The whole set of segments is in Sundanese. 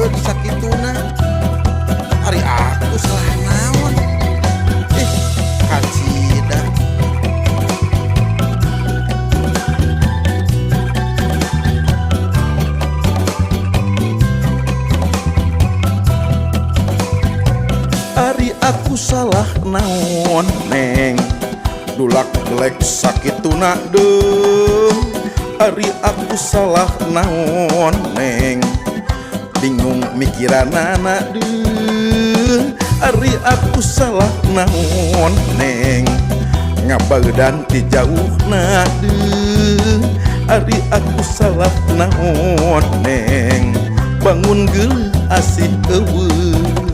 ngabeut sakituna. Ari aku salah naon. Kacida. Ari aku salah naon neng, dulak gelek sakituna deuh. Ari aku salah naon neng, bingung mikiranana deuh. Ari aku salah naon neng, ngabaeudan ti jauhna deuh. Ari aku salah naon neng, bangun geuleuh asih eueuh.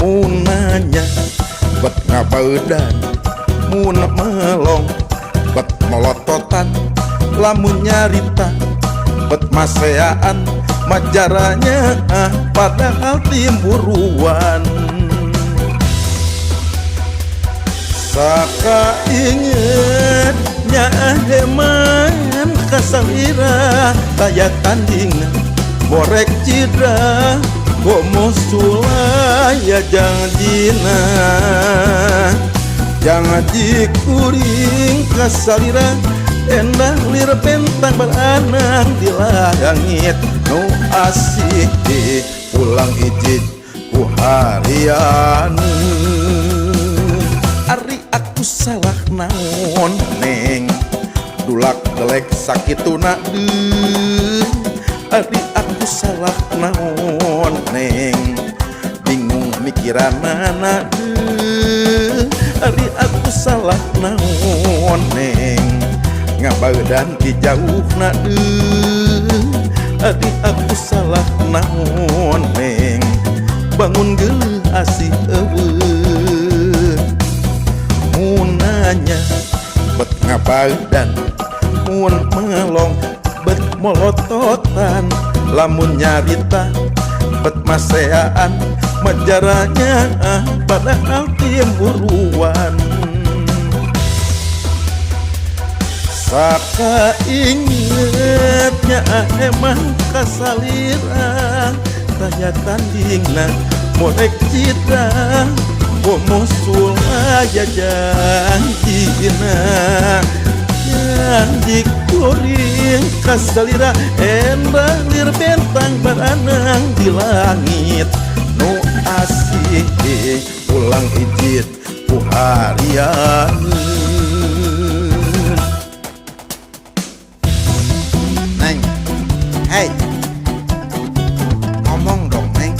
Mun nanya bet ngabaeudan, mun melong bet melototan, lamun nyarita bet maseaan, majaranya padahal timburuan. Saka inget nya heman kasalira, taya tandingna borek cidra, komo sulaya janjina. Jangan dikuring kasalira, endah lir bentang beranang di langit. Nu asih pulang ijid ku harian. Ari aku salah naon neng, dulak gelek sakituna deuh. Ari aku salah naon neng, bingung mikiranana deuh. Ari aku salah naon neng, ngabaeudan ti jauhna deuh. Ari aku salah naon neng, bangun geuleuh asih eueuh. Mun nanya bet ngabaeudan, mun melong bet melototan, lamun nyarita bet maseaan, majaranya padahal timburuan. Saka ingetnya emang kasalira, taya tandingna morek citra, komo sulaya janjina. Janji kuring kasalira, endah lir bentang beranang di langit. Nu asih pulang ijid ku harian. Neng, hei, ngomong dong neng.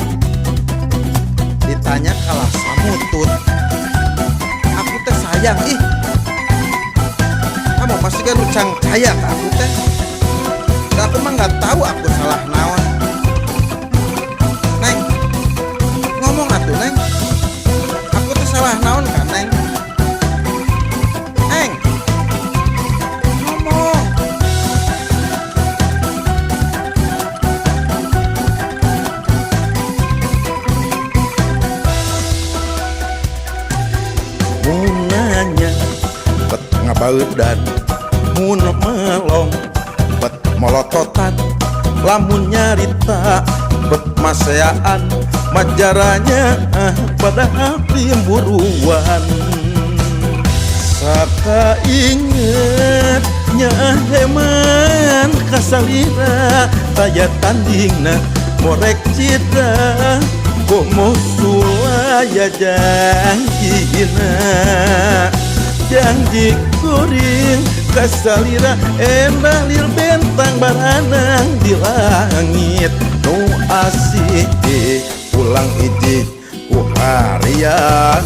Ditanya kalah samutut, aku teh sayang ih. Kamu masih kan lucang kaya ke aku teh. Aku mah nggak tahu aku salah naon. Neng, ngomong atuh neng. Aku tuh salah naon kan neng? Neng, ngomong. Mun nanya bet ngabaeudan, mun melong bet melototan, lamun nyarita bet maseaan, majaranya padahal timburuan. Saka inget nya heman kasalira, taya tandingna morek cidra, komo sulaya janjina. Janji kuring kasalira, endah lir bentang beranang di langit. Nu asih pulang ijid ku harian.